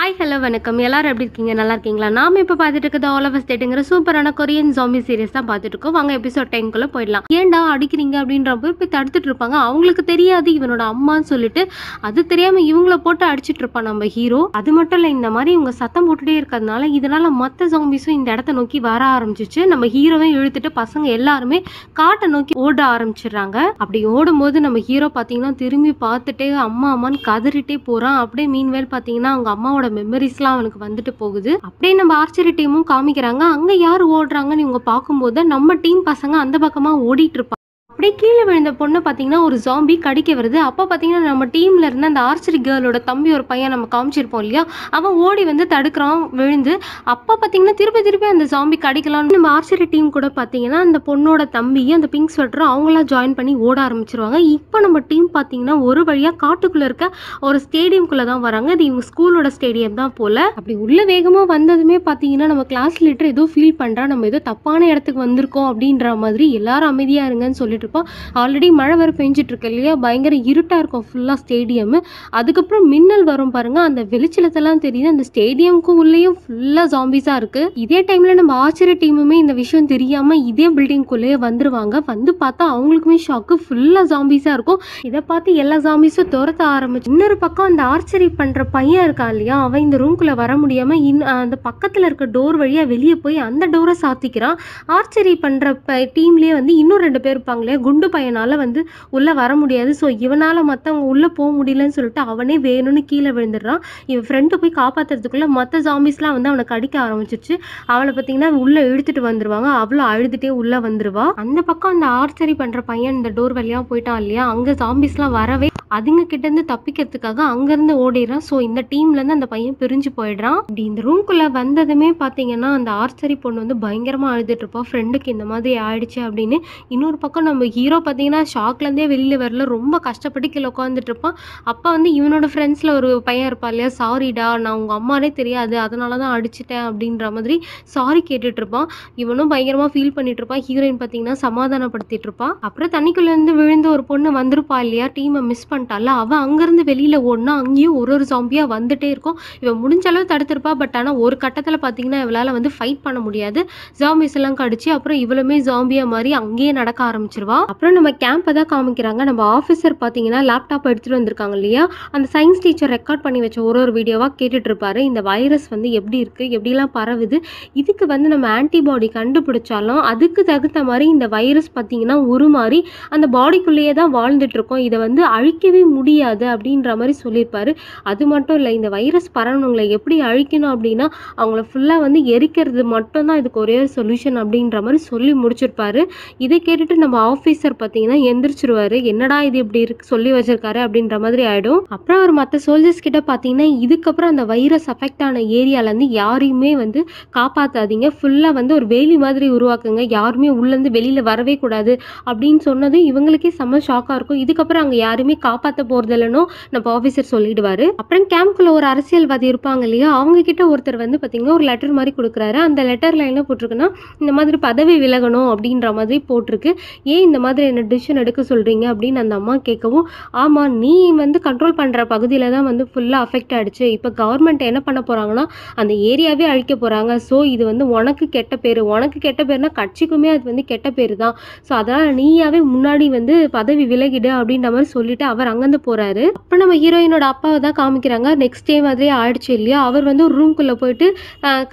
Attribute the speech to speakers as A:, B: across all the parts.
A: Hi hello வணக்கம். எல்லாரும் எப்படி இருக்கீங்க? நல்லா இருக்கீங்களா? நாம இப்போ பார்த்துட்டு இருக்கிறது ஆல் ஆஃப் அஸ் டேட்டுங்கிற சூப்பரான கொரியன் ஜாம்பி சீரிஸ் தான் பார்த்துட்டு இருக்கோம். வாங்க எபிசோட் 10 போயிடலாம். ஏன்டா அடிக்கிறீங்க அப்படின்றப்ப போய் தடுத்துட்டு இருப்பாங்க. அவங்களுக்கு தெரியாது இவனோட அம்மான்னு சொல்லிட்டு அது தெரியாம இவங்கள போட்டு அடிச்சிட்டு இருப்பான் நம்ம ஹீரோ. அது மட்டும் இல்லை, இந்த மாதிரி இவங்க சத்தம் போட்டுட்டே இருக்கிறதுனால இதனால மற்ற ஜாம்பிஸும் இந்த இடத்த நோக்கி வர ஆரம்பிச்சிச்சு. நம்ம ஹீரோவை இழுத்துட்டு பசங்க எல்லாருமே காட்டை நோக்கி ஓட ஆரம்பிச்சிடுறாங்க. அப்படி ஓடும்போது நம்ம ஹீரோ பார்த்தீங்கன்னா திரும்பி பார்த்துட்டே அம்மா அம்மான்னு கதறிட்டே போறான். அப்படியே மீன்வேல் பார்த்தீங்கன்னா அவங்க அம்மாவோட மெமரிஸ்லாம் அவனுக்கு வந்துட்டு போகுது. அப்படியே நம்ம ஆர்ச்சரி டீமும் காமிக்கிறாங்க. அங்க யார் ஓடுறாங்கன்னு இவங்க பார்க்கும்போது நம்ம டீம் பசங்க அந்த பக்கமா ஓடிட்டு இருப்பாங்க. அப்படியே கீழே விழுந்த பொண்ணு பார்த்தீங்கன்னா ஒரு ஜாம்பி கடிக்க வருது. அப்போ பார்த்தீங்கன்னா நம்ம டீம்ல இருந்த அந்த ஆர்ச்சரி கேர்ளோட தம்பி ஒரு பையன் நம்ம காமிச்சிருப்போம் இல்லையா, அவன் ஓடி வந்து தடுக்கிறான் விழுந்து. அப்போ பார்த்தீங்கன்னா திருப்பி அந்த ஜாம்பி கடிக்கலாம்னு நம்ம ஆர்ச்சரி டீம் கூட பார்த்தீங்கன்னா அந்த பொண்ணோட தம்பி அந்த பிங்க் ஸ்வெட்டரும் அவங்களாம் ஜாயின் பண்ணி ஓட ஆரம்பிச்சிருவாங்க. இப்போ நம்ம டீம் பார்த்தீங்கன்னா ஒரு வழியாக காட்டுக்குள்ளே இருக்க ஒரு ஸ்டேடியம்குள்ளே தான் வராங்க. இது இவங்க ஸ்கூலோட ஸ்டேடியம் தான் போல. அப்படி உள்ள வேகமாக வந்ததுமே பார்த்தீங்கன்னா நம்ம கிளாஸ் லீடர் ஏதோ ஃபீல் பண்ணுறா, நம்ம ஏதோ தப்பான இடத்துக்கு வந்திருக்கோம் அப்படின்ற மாதிரி எல்லாரும் அமைதியாக இருங்கன்னு சொல்லிட்டு இருப்போம். ஆல்ரெடி மழை வர பெஞ்சிட்டு இருக்கு இல்லையா, பயங்கர இருட்டா இருக்கும் ஃபுல்லா ஸ்டேடியம். அதுக்கப்புறம் மின்னல் வரும் பாருங்க, அந்த வெளிச்சலத்தெல்லாம் தெரியுது. அந்த ஸ்டேடியம்க்கு உள்ளேயும் ஃபுல்லா ஜாம்பிஸா இருக்கு. இதே டைம்ல நம்ம ஆர்ச்சரி டீமுமே இந்த விஷயம் தெரியாம இதே பில்டிங்குள்ளேயே வந்துருவாங்க. வந்து பார்த்தா அவங்களுக்குமே ஷாக்கு, ஃபுல்லா ஜாம்பிஸா இருக்கும். இதை பார்த்து எல்லா ஜாம்பிஸும் துரத்த ஆரம்பிச்சு. இன்னொரு பக்கம் அந்த ஆர்ச்சரி பண்ற பையன் இருக்கான் இல்லையா, அவன் இந்த ரூம்குள்ள வர முடியாம அந்த பக்கத்துல இருக்க டோர் வழியா வெளியே போய் அந்த டோரை சாத்திக்கிறான். ஆர்ச்சரி பண்ற டீம்லயே வந்து இன்னும் 2 பேர் இருப்பாங்களே, குண்டு பையனால வந்து உள்ள வர முடியாது. ஸோ இவனால மற்றவங்க உள்ள போக முடியலன்னு சொல்லிட்டு அவனே வேணும்னு கீழே விழுந்துடுறான். இவன் ஃப்ரெண்டு போய் காப்பாத்துறதுக்குள்ள மற்ற ஜாம்பிஸ்லாம் வந்து அவனை கடிக்க ஆரம்பிச்சிருச்சு. அவளை பார்த்தீங்கன்னா உள்ள இழுத்துட்டு வந்துருவாங்க. அவ்வளோ அழுதுட்டே உள்ள வந்துருவா. அந்த பக்கம் அந்த ஆர்ச்சரி பண்ற பையன் இந்த டோர் வழியா போயிட்டான் இல்லையா, அங்க ஜாம்பிஸ்லாம் வரவே அதுங்க கிட்ட இருந்து தப்பிக்கிறதுக்காக அங்கிருந்து ஓடிடுறான். ஸோ இந்த டீம்ல இருந்து அந்த பையன் பிரிஞ்சு போயிடுறான். இப்படி இந்த ரூம்குள்ள வந்ததுமே பார்த்தீங்கன்னா அந்த ஆர்ச்சரி பொண்ணு வந்து பயங்கரமா அழுதுட்டு இருப்பா, ஃப்ரெண்டுக்கு இந்த மாதிரி ஆயிடுச்சு அப்படின்னு. இன்னொரு பக்கம் நம்ம ஹீரோ பார்த்தீங்கன்னா ஷாக்லேருந்தே வெளியில் வரல, ரொம்ப கஷ்டப்பட்டு கீழே உட்காந்துட்டு இருப்பான். அப்போ வந்து இவனோட ஃப்ரெண்ட்ஸில் ஒரு பையன் இருப்பா இல்லையா, சாரிடா நான் உங்கள் அம்மானே தெரியாது அதனால தான் அடிச்சிட்டேன் அப்படின்ற மாதிரி சாரி கேட்டுட்டு இருப்பான். இவனும் பயங்கரமாக ஃபீல் பண்ணிட்டு இருப்பான். ஹீரோயின் பார்த்தீங்கன்னா சமாதானப்படுத்திட்டு இருப்பான். அப்புறம் தண்ணிக்குள்ளேருந்து விழுந்து ஒரு பொண்ணு வந்திருப்பா இல்லையா, டீமை மிஸ் பண்ணிட்டால, அவன் அங்கேருந்து வெளியில் ஓடினா அங்கேயும் ஒரு ஜாம்பியாக வந்துட்டே இருக்கும். இவன் முடிஞ்ச அளவு தடுத்திருப்பா. பட் ஆனால் ஒரு கட்டத்தில் பார்த்தீங்கன்னா இவளால் வந்து ஃபைட் பண்ண முடியாது. ஜாம்பிஸ் எல்லாம் கடிச்சு அப்புறம் இவளுமே ஜாம்பியா மாதிரி அங்கேயே நடக்க ஆரம்பிச்சிருவா. அப்புறம் நம்ம கேம்பை தான் காமிக்கிறாங்க. நம்ம ஆஃபீஸர் பார்த்தீங்கன்னா லேப்டாப் எடுத்துகிட்டு வந்திருக்காங்க இல்லையா, அந்த சயின்ஸ் டீச்சர் ரெக்கார்ட் பண்ணி வச்ச ஒரு வீடியோவாக கேட்டுட்டு இருப்பாரு. இந்த வைரஸ் வந்து எப்படி இருக்குது, எப்படிலாம் பரவுது, இதுக்கு வந்து நம்ம ஆன்டிபாடி கண்டுபிடிச்சாலும் அதுக்கு தகுந்த மாதிரி இந்த வைரஸ் பார்த்தீங்கன்னா உருமாறி அந்த பாடிக்குள்ளேயே தான் வாழ்ந்துட்டு இருக்கோம், இதை வந்து அழிக்கவே முடியாது அப்படின்ற மாதிரி சொல்லியிருப்பாரு. அது மட்டும் இல்லை, இந்த வைரஸ் பரவணுங்களை எப்படி அழிக்கணும் அப்படின்னா அவங்கள ஃபுல்லாக வந்து எரிக்கிறது மட்டும்தான் இதுக்கு ஒரே ஒரு சொல்யூஷன் அப்படின்ற மாதிரி சொல்லி முடிச்சிருப்பாரு. இதை கேட்டுட்டு நம்ம ஆஃபீஸர் பார்த்தீங்கன்னா எந்திரிச்சிருவாரு. என்னடா இது இப்படி இருக்கு சொல்லி வச்சிருக்காரு அப்படின்ற மாதிரி ஆயிடும். அப்புறம் அவர் மற்ற சோல்ஜர்ஸ் கிட்ட பார்த்தீங்கன்னா இதுக்கப்புறம் அந்த வைரஸ் அஃபெக்ட் ஆன ஏரியாலேருந்து யாரையுமே வந்து காப்பாற்றாதீங்க, ஃபுல்லாக வந்து ஒரு வேலி மாதிரி உருவாக்குங்க, யாருமே உள்ளேருந்து வெளியில் வரவே கூடாது அப்படின்னு சொன்னது இவங்களுக்கே செம்ம ஷாக்காக இருக்கும். இதுக்கப்புறம் அங்கே யாருமே காப்பாற்ற போகிறது இல்லைன்னு நம்ம ஆஃபீஸர் சொல்லிடுவாரு. அப்புறம் கேம்ப்குள்ள ஒரு அரசியல்வாதி இருப்பாங்க இல்லையா, அவங்க கிட்ட ஒருத்தர் வந்து பார்த்தீங்கன்னா ஒரு லெட்டர் மாதிரி கொடுக்குறாரு. அந்த லெட்டரில் என்ன போட்டிருக்குன்னா, இந்த மாதிரி பதவி விலகணும் அப்படின்ற மாதிரி போட்டிருக்கு. ஏன் இந்த மாதிரி என்ன டிசிஷன் எடுக்க சொல்கிறீங்க அப்படின்னு அந்த அம்மா கேட்கவும், ஆமாம் நீ வந்து கண்ட்ரோல் பண்ணுற பகுதியில் தான் வந்து ஃபுல்லாக அஃபெக்ட் ஆகிடுச்சு, இப்போ கவர்மெண்ட் என்ன பண்ண போகிறாங்கன்னா அந்த ஏரியாவே அழிக்க போகிறாங்க. ஸோ இது வந்து உனக்கு கெட்ட பேர், உனக்கு கெட்ட பேர்னா கட்சிக்குமே அது வந்து கெட்ட பேர் தான். ஸோ அதனால் நீயாவே முன்னாடி வந்து பதவி விலகிடு அப்படின்ற மாதிரி சொல்லிட்டு அவர் அங்கேருந்து போகிறாரு. அப்போ நம்ம ஹீரோயினோட அப்பாவை தான் காமிக்கிறாங்க. நெக்ஸ்ட் டே மாதிரியே ஆயிடுச்சு இல்லையா, அவர் வந்து ஒரு ரூம்குள்ளே போயிட்டு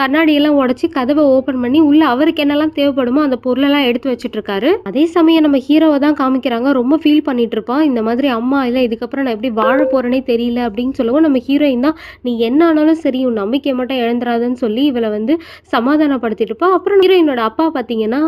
A: கண்ணாடியெல்லாம் உடச்சி கதவை ஓப்பன் பண்ணி உள்ள அவருக்கு என்னெல்லாம் தேவைப்படுமோ அந்த பொருளெல்லாம் எடுத்து வச்சுட்டு இருக்காரு. அதே சமயம் நம்ம ஹீரோவை தான் காமிக்கிறாங்க. ரொம்ப ஃபீல் பண்ணிட்டு இருப்பான். இந்த மாதிரி அம்மா இல்லை இதுக்கப்புறம் நான் எப்படி வாழ போறேனே தெரியல அப்படின்னு சொல்லவும் நம்ம ஹீரோயின் தான், நீ என்ன ஆனாலும் சரி உன் நம்பிக்கை மட்டும் இழந்துராதுன்னு சொல்லி இவளை வந்து சமாதானப்படுத்திட்டு இருப்பா. அப்புறம் ஹீரோயினோட அப்பா பார்த்தீங்கன்னா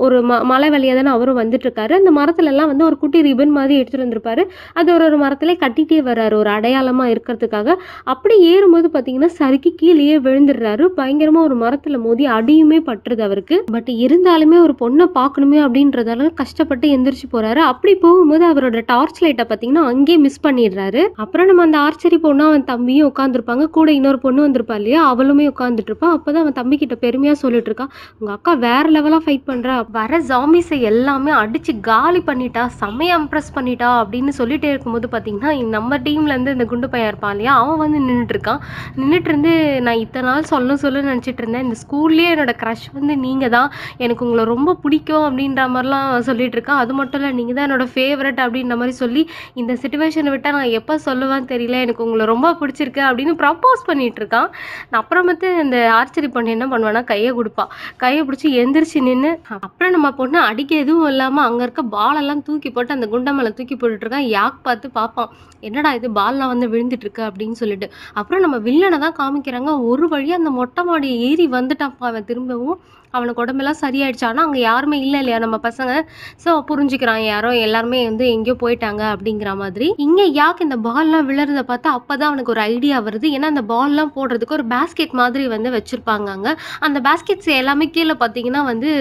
A: ஒரு மலை வழியாக தானே அவரும் வந்துட்டு இருக்காரு. அந்த மரத்துல எல்லாம் வந்து ஒரு குட்டி ரிபன் மாதிரி எடுத்துட்டு வந்திருப்பாரு. அது ஒரு மரத்துல கட்டிட்டே வர்றாரு ஒரு அடையாளமா இருக்கிறதுக்காக. அப்படி ஏறும்போது பார்த்தீங்கன்னா சறுக்கி கீழேயே விழுந்துடுறாரு. பயங்கரமா ஒரு மரத்துல மோதி அடியுமே பட்டுருது அவருக்கு. பட் இருந்தாலுமே ஒரு பொண்ணை பார்க்கணுமே அப்படின்றதால கஷ்டப்பட்டு அவசரப்பட்டு எந்திரிச்சு போறாரு. அப்படி போகும்போது அவரோட டார்ச் லைட்டை பார்த்தீங்கன்னா அங்கேயே மிஸ் பண்ணிடுறாரு. அப்புறம் நம்ம அந்த ஆர்ச்சரி பொண்ணு அவன் தம்பியும் உட்காந்துருப்பாங்க. கூட இன்னொரு பொண்ணு வந்திருப்பா இல்லையா, அவளுமே உட்காந்துட்டு இருப்பா. அப்பதான் அவன் தம்பி கிட்ட பெருமையா சொல்லிட்டு இருக்கான், உங்க அக்கா வேற லெவலா ஃபைட் பண்றா, வர ஜாம்பிஸை எல்லாமே அடிச்சு காலி பண்ணிட்டா, செம்மையா இம்ப்ரெஸ் பண்ணிட்டா அப்படின்னு சொல்லிட்டே இருக்கும்போது பார்த்தீங்கன்னா நம்ம டீம்ல இருந்து இந்த குண்டு பையன் இருப்பான் இல்லையா, அவன் வந்து நின்றுட்டு இருக்கான். நின்றுட்டு இருந்து நான் இத்தனை நாள் சொல்ல நினச்சிட்டு இருந்தேன், இந்த ஸ்கூல்லேயே என்னோட க்ரஷ் வந்து நீங்கள் தான், எனக்கு உங்களை ரொம்ப பிடிக்கும் அப்படின்ற மாதிரிலாம் சொல்லிட்டு இருக்கான். அது மட்டும் இல்லை, நீங்கள் தான் என்னோட ஃபேவரட் அப்படின்ற மாதிரி சொல்லி இந்த சிச்சுவேஷனை விட்டால் நான் எப்போ சொல்லுவேன்னு தெரியல, எனக்கு உங்களை ரொம்ப பிடிச்சிருக்கு அப்படின்னு ப்ரப்போஸ் பண்ணிட்டு இருக்கான். நான் அப்புறமேட்டு இந்த ஆர்ச்சரி பொண்ணு என்ன பண்ணுவேன்னா கையை கொடுப்பா. கையை பிடிச்சி எந்திரிச்சு நின்று அப்புறம் நம்ம பொண்ணு அடிக்க எதுவும் இல்லாமல் அங்கே இருக்க பாலெல்லாம் தூக்கி போட்டு அந்த குண்டை மேலே தூக்கி போட்டுட்ருக்கான். யாக் பார்த்து பார்ப்பான், என்னடா இது பால்லாம் வந்து விழுந்துட்டு இருக்கு அப்படின்னு சொல்லிட்டு. அப்புறம் நம்ம வில்லனை தான் காமிக்கிறாங்க. ஒரு வழியாக அந்த மொட்டை மாடியை ஏறி வந்துட்டான்ப்பா அவன். திரும்பவும் அவனுக்கு உடம்பெல்லாம் சரியாயிடுச்சு. ஆனால் அங்கே யாருமே இல்லை இல்லையா நம்ம பசங்க. ஸோ புரிஞ்சுக்கிறான், யாரோ எல்லாருமே வந்து எங்கேயோ போயிட்டாங்க அப்படிங்கிற மாதிரி. இங்கே யாக்கு இந்த பால்லாம் விழுறதை பார்த்தா அப்போ தான் அவனுக்கு ஒரு ஐடியா வருது. ஏன்னா அந்த பால்லாம் போடுறதுக்கு ஒரு பேஸ்கெட் மாதிரி வந்து வச்சுருப்பாங்க அங்கே. அந்த பேஸ்கெட்ஸ் எல்லாமே கீழே பார்த்தீங்கன்னா வந்து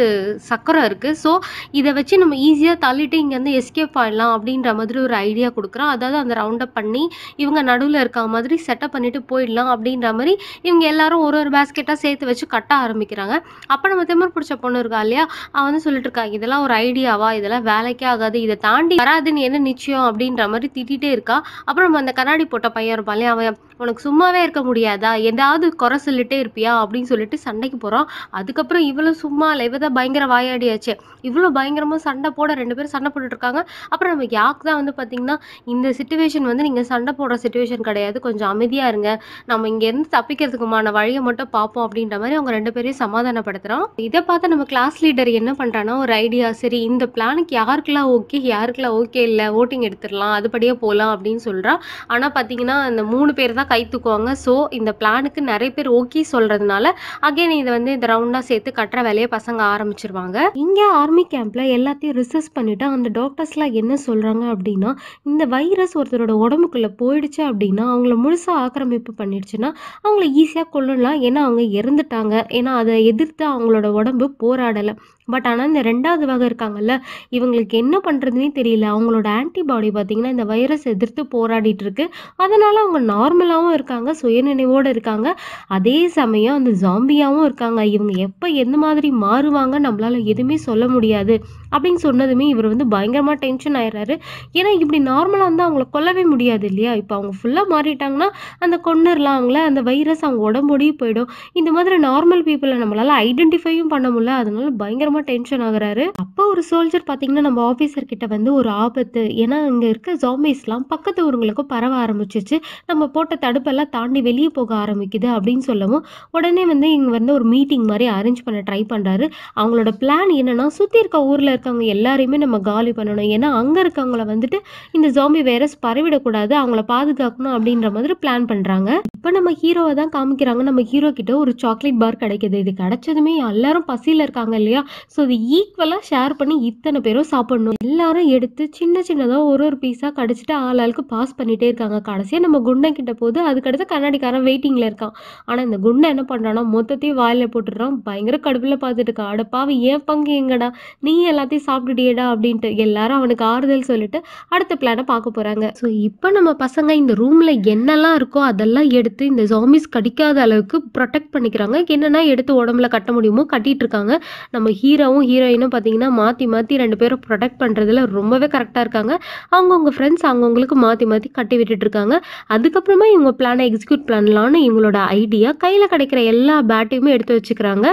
A: சக்கரம் இருக்குது. ஸோ இதை வச்சு நம்ம ஈஸியாக தள்ளிட்டு இங்கேருந்து எஸ்கேப் ஆகிடலாம் அப்படின்ற மாதிரி ஒரு ஐடியா கொடுக்குறான். அதாவது அந்த ரவுண்டப் பண்ணி இவங்க நடுவில் இருக்க மாதிரி செட்டப் பண்ணிட்டு போயிடலாம் அப்படின்ற மாதிரி இவங்க எல்லாரும் ஒரு ஒரு பேஸ்கெட்டாக சேர்த்து வச்சு கட்ட ஆரம்பிக்கிறாங்க. அப்போ நம்ம திமிர் பிடிச்ச பொண்ணு இருக்கா இல்லையா, அவன் வந்து சொல்லிட்டு இருக்கா, இதெல்லாம் ஒரு ஐடியாவா, இதெல்லாம் வேலைக்கே ஆகாது, இதை தாண்டி வராதுன்னு என்ன நிச்சயம் அப்படின்ற மாதிரி திட்டிகிட்டே இருக்கா. அப்புறம் நம்ம அந்த கண்ணாடி போட்ட பையன் இருப்பான் இல்லையா, அவன் உனக்கு சும்மாவே இருக்க முடியாதா, ஏதாவது குறை சொல்லிட்டே இருப்பியா அப்படின்னு சொல்லிட்டு சண்டைக்கு போகிறான். அதுக்கப்புறம் இவ்வளோ சும்மா இல்லை, இவ தான் பயங்கர வாயாடியாச்சு, இவ்வளோ பயங்கரமாக சண்டை போட 2 பேரும் சண்டை போட்டுட்டு இருக்காங்க. அப்புறம் நம்ம யாக்கு தான் வந்து பார்த்தீங்கன்னா, இந்த சிச்சுவேஷன் வந்து நீங்கள் சண்டை போடுற சிச்சுவேஷன் கிடையாது, கொஞ்சம் அமைதியாக இருங்க, நம்ம இங்கேருந்து தப்பிக்கிறதுக்குமான வழியை மட்டும் பார்ப்போம் அப்படின்ற மாதிரி அவங்க 2 பேரையும் சமாதானப்படுத்துகிறான். இதை பார்த்து நம்ம கிளாஸ் லீடர் என்ன பண்ணுறான்னா ஒரு ஐடியா, சரி இந்த பிளானுக்கு யாருக்கெல்லாம் ஓகே யாருக்கெல்லாம் ஓகே இல்லை, ஓட்டிங் எடுத்துடலாம், அதுபடியே போகலாம் அப்படின்னு சொல்கிறா. ஆனால் பார்த்தீங்கன்னா இந்த 3 பேர் தான் கை தூக்குவாங்க. ஸோ இந்த பிளானுக்கு நிறைய பேர் ஓகே சொல்கிறதுனால அகைன் இதை வந்து இந்த ரவுண்டாக சேர்த்து கட்டுற வேலையை பசங்க ஆரம்பிச்சிருவாங்க. இங்கே ஆர்மி கேம்பில் எல்லாத்தையும் ரிசர்ச் பண்ணிவிட்டு அந்த டாக்டர்ஸ்லாம் என்ன சொல்கிறாங்க அப்படின்னா, இந்த வைரஸ் ஒருத்தரோட உடம்புக்குள்ளே போயிடுச்சு அப்படின்னா அவங்கள முழுசாக ஆக்கிரமிப்பு பண்ணிடுச்சுன்னா அவங்கள ஈஸியாக கொல்லலாம். ஏன்னா அவங்க இறந்துட்டாங்க, ஏன்னா அதை எதிர்த்து அவங்களோட உடம்பு போராடலை. பட் ஆனால் இந்த 2வது வகை இருக்காங்கல்ல, இவங்களுக்கு என்ன பண்ணுறதுனே தெரியல, அவங்களோட ஆன்டிபாடி பார்த்திங்கன்னா இந்த வைரஸ் எதிர்த்து போராடிட்டு இருக்கு. அதனால் அவங்க நார்மலாகவும் இருக்காங்க, சுயநினைவோடு இருக்காங்க, அதே சமயம் அந்த ஜாம்பியாகவும் இருக்காங்க. இவங்க எப்போ எந்த மாதிரி மாறுவாங்க நம்மளால் எதுவுமே சொல்ல முடியாது அப்படின்னு சொன்னதுமே இவர் வந்து பயங்கரமாக டென்ஷன் ஆயிடுறாரு. ஏன்னா இப்படி நார்மலாக வந்து அவங்கள கொல்லவே முடியாது இல்லையா, இப்போ அவங்க ஃபுல்லாக மாறிட்டாங்கன்னா அந்த கொன்னுடலாம் அவங்கள, அந்த வைரஸ் அவங்க உடம்போடையும் போயிடும். இந்த மாதிரி நார்மல் பீப்புளை நம்மளால் ஐடென்டிஃபையும் பண்ண முடியல, அதனால பயங்கரமாக டென்ஷன் ஆகுறாரு. அப்போ ஒரு சோல்ஜர் பார்த்தீங்கன்னா நம்ம ஆஃபீஸர் கிட்ட வந்து ஒரு ஆபத்து, ஏன்னா இங்கே இருக்க ஜாம்பிஸ்லாம் பக்கத்து ஊருங்களுக்கும் பரவ ஆரம்பிச்சிச்சு, நம்ம போட்ட தடுப்பெல்லாம் தாண்டி வெளியே போக ஆரம்பிக்குது அப்படின்னு சொல்லவும் உடனே வந்து இங்கே வந்து ஒரு மீட்டிங் மாதிரி அரேஞ்ச் பண்ண ட்ரை பண்ணுறாரு. அவங்களோட பிளான் என்னன்னா, சுற்றி இருக்க ஊரில் இருக்கவங்க எல்லாரையுமே நம்ம காலி பண்ணணும், ஏன்னா அங்கே இருக்கவங்கள வந்துட்டு இந்த ஜாம்பி வைரஸ் பரவிடக்கூடாது, அவங்கள பாதுகாக்கணும் அப்படின்ற மாதிரி பிளான் பண்ணுறாங்க. இப்போ நம்ம ஹீரோவை தான் காமிக்கிறாங்க. நம்ம ஹீரோ கிட்ட ஒரு சாக்லேட் பார் கிடைக்குது. இது கிடைச்சதுமே எல்லாரும் பசியில் இருக்காங்க இல்லையா, ஸோ இது ஈக்குவலாக ஷேர் பண்ணி இத்தனை பேரும் சாப்பிடணும். எல்லாரும் எடுத்து சின்ன சின்னதாக ஒரு ஒரு பீஸாக கடிச்சிட்டு ஆளாளுக்கு பாஸ் பண்ணிகிட்டே இருக்காங்க. கடைசியாக நம்ம குண்டை கிட்ட போது அதுக்கடுத்து கண்ணாடிக்காரன் வெயிட்டிங்கில் இருக்கான். ஆனால் இந்த குண்டை என்ன பண்ணுறான்னா மொத்தத்தையும் வாயில் போட்டுடுறான். பயங்கர கடுப்பில் பார்த்துட்டு இருக்கா, அடப்பாவி ஏன் பங்கு எங்கடா, நீ எல்லாத்தையும் சாப்பிட்டுட்டியடா அப்படின்ட்டு எல்லாரும் அவனுக்கு ஆறுதல் சொல்லிட்டு அடுத்த பிளானை பார்க்க போகிறாங்க. ஸோ இப்போ நம்ம பசங்க இந்த ரூமில் என்னெல்லாம் இருக்கோ அதெல்லாம் எடுத்து இந்த ஜாம்பிஸ் கடிக்காத அளவுக்கு ப்ரொடெக்ட் பண்ணிக்கிறாங்க. என்னென்னா எடுத்து உடம்புல கட்ட முடியுமோ கட்டிட்டு இருக்காங்க. நம்ம ஹீரோவும் ஹீரோயினும் பார்த்தீங்கன்னா மாற்றி மாற்றி 2 பேரும் ப்ரொடெக்ட் பண்ணுறதுல ரொம்பவே கரெக்டாக இருக்காங்க. அவங்கவுங்க ஃப்ரெண்ட்ஸ் அவங்கவுங்களுக்கு மாற்றி மாற்றி கட்டி விட்டுட்டு இருக்காங்க. அதுக்கப்புறமா இவங்க பிளானை எக்ஸிக்யூட் பண்ணலான்னு இவங்களோட ஐடியா, கையில் கிடைக்கிற எல்லா பேட்டையுமே எடுத்து வச்சுக்கிறாங்க.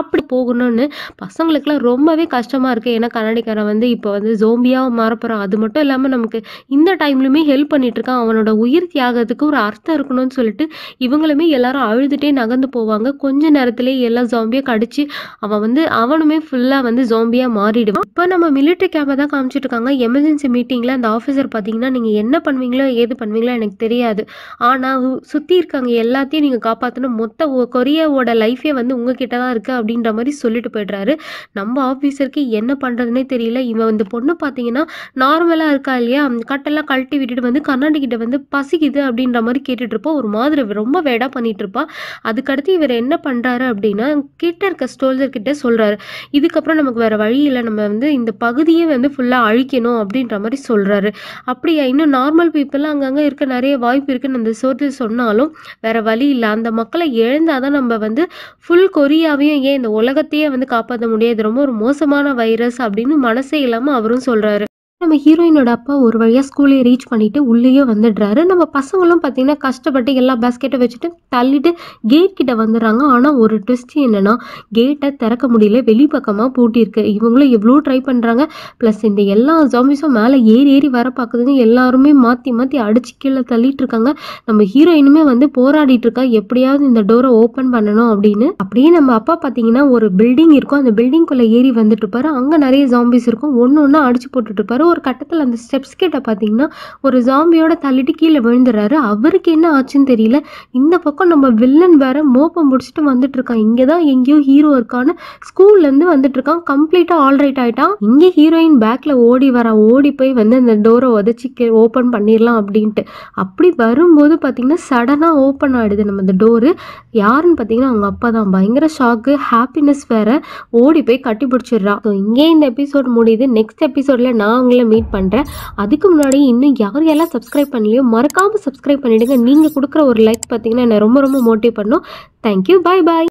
A: அப்படி போகணும்னு பசங்களுக்குலாம் ரொம்பவே கஷ்டமாக இருக்குது. ஏன்னா கண்ணாடிக்காரன் வந்து இப்போ வந்து ஜோம்பியாக மாறப்போகிறான். அது மட்டும் இல்லாமல் நமக்கு இந்த டைம்லையுமே ஹெல்ப் பண்ணிட்டு இருக்கான். அவனோட உயிர் தியாகத்துக்கு ஒரு அர்த்தம் இருக்கணும்னு சொல்லிட்டு இவங்களுமே எல்லாரும் அழுதுகிட்டே நகர்ந்து போவாங்க. கொஞ்ச நேரத்திலேயே எல்லா ஜாம்பியாக கடிச்சு அவன் வந்து அவனுமே ஃபுல்லாக வந்து ஜாம்பியாக மாறிடுவான். இப்போ நம்ம மிலிட்ரி கேம்பை தான் காமிச்சிட்டு இருக்காங்க. எமர்ஜென்சி மீட்டிங்கில் அந்த ஆஃபீஸர் பார்த்தீங்கன்னா, நீங்கள் என்ன பண்ணுவீங்களோ ஏது பண்ணுவீங்களோ எனக்கு தெரியாது, ஆனால் சுற்றி இருக்காங்க எல்லாத்தையும் நீங்கள் காப்பாற்றணும், மொத்த கொரியாவோட லைஃபே வந்து உங்ககிட்ட தான் இருக்குது அப்படின்ற மாதிரி சொல்லிட்டு போய்ட்றாரு. நம்ம ஆஃபீஸருக்கு என்ன பண்ணுறதுனே தெரியல. இவன் இந்த பொண்ணு பார்த்தீங்கன்னா நார்மலாக இருக்கா இல்லையா, கட்டெல்லாம் கழட்டி விட்டுட்டு வந்து கண்ணாடி கிட்ட வந்து பசிக்குது அப்படின்ற மாதிரி கேட்டுட்டு இருப்போம். ஒரு மாதிரி ரொம்ப வேடாக பண்ணிட்டு இருப்பா. அதுக்கடுத்து இவர் என்ன பண்ணுறாரு அப்படின்னா, கிட்ட இருக்க ஸ்டோல்ஜர் கிட்ட சொல்கிறாரு, இதுக்கப்புறம் நமக்கு வேறு வழி இல்லை, நம்ம வந்து இந்த பகுதியே வந்து ஃபுல்லா அழிக்கணும் அப்படின்ற மாரி சொல்றாரு. அப்படியா? இன்னும் நார்மல் பீப்பிள்லாம் அங்கங்க இருக்க நெறைய வாய்ப்பு இருக்குன்னு அந்த சோர்ஜர் சொன்னாலும், வேற வழி இல்ல. அந்த மக்கள இழந்தா தான் நம்ம வந்து ஃபுல் கொரியாவையும் ஏன் இந்த உலகத்தையே வந்து காப்பாத்த முடியாது. இது ரொம்ப ஒரு மோசமான வைரஸ் அப்படின்னு மனசே இல்லாம அவரும் சொல்றாரு. நம்ம ஹீரோயினோட அப்பா ஒரு வழியா ஸ்கூலே ரீச் பண்ணிட்டு உள்ளேயே வந்துடுறாரு. நம்ம பசங்களும் பார்த்தீங்கன்னா, கஷ்டப்பட்டு எல்லா பாஸ்கெட்ட வச்சுட்டு தள்ளிட்டு கேட் கிட்ட வந்துடுறாங்க. ஆனா ஒரு ட்விஸ்ட் என்னன்னா, கேட்ட திறக்க முடியல. வெளிப்பக்கமா பூட்டியிருக்கு. இவங்களும் எவ்வளோ ட்ரை பண்றாங்க. ப்ளஸ் இந்த எல்லா ஜாம்பீஸும் மேல ஏறி ஏறி வர பாக்குதுங்க. எல்லாருமே மாத்தி மாத்தி அடிச்சு கீழ தள்ளிட்டு இருக்காங்க. நம்ம ஹீரோயினுமே வந்து போராடிட்டு இருக்கா. எப்படியாவது இந்த டோர ஓப்பன் பண்ணணும் அப்படின்னு. அப்படியே நம்ம அப்பா பார்த்தீங்கன்னா, ஒரு பில்டிங் இருக்கும். அந்த பில்டிங்குள்ள ஏறி வந்துட்டு இருப்பாரு. அங்க நெறைய ஜாம்பீஸ் இருக்கும். ஒண்ணு ஒண்ணா அடிச்சு போட்டுட்டு இருப்பாரு. ஒரு கட்டத்துல அந்த ஸ்டெப்ஸ் கிட்ட பார்த்தீங்கன்னா, ஒரு ஜாம்பியோட தள்ளிட்டு கீழ விழுந்துறாரு. அவருக்கு என்ன ஆச்சுன்னு தெரியல. இந்த பக்கம் நம்ம வில்லன் வேற மோப்பம் புடிச்சுட்டு வந்துட்டு இருக்கான். இங்க தான் எங்கேயோ ஹீரோ இருக்கான்னு ஸ்கூல்ல இருந்து வந்துட்டு இருக்கான். கம்ப்ளீட்டா ஆல்ரைட் ஆயிட்டான். இங்க ஹீரோயின் பேக்ல ஓடி வரா. ஓடி போய் வந்து அந்த டோரை உதைச்சி ஓப்பன் பண்ணிடலாம் அப்படின்ட்டு. அப்படி வரும்போது பார்த்தீங்கன்னா, சடனா ஓப்பன் ஆயிடுது நம்ம அந்த டோரு. யாருன்னு பார்த்தீங்கன்னா, அவங்க அப்பா தான். பயங்கர ஷாக்கு, ஹாப்பினஸ் வேற. ஓடி போய் கட்டி பிடிச்சிடுறா. ஸோ இங்கே இந்த எபிசோட் முடியுது. நெக்ஸ்ட் எபிசோட்ல நான் உங்களை மீட் பண்றேன். அதுக்கு முன்னாடி இன்னும் யாரெல்லாம் சப்ஸ்கிரைப் பண்ணலையோ மறக்காம சப்ஸ்கிரைப் பண்ணிடுங்க. நீங்க கொடுக்குற ஒரு லைக் பார்த்தீங்கன்னா என்ன ரொம்ப ரொம்ப மோட்டிவ் பண்ணும். தேங்க்யூ. பாய் பாய்.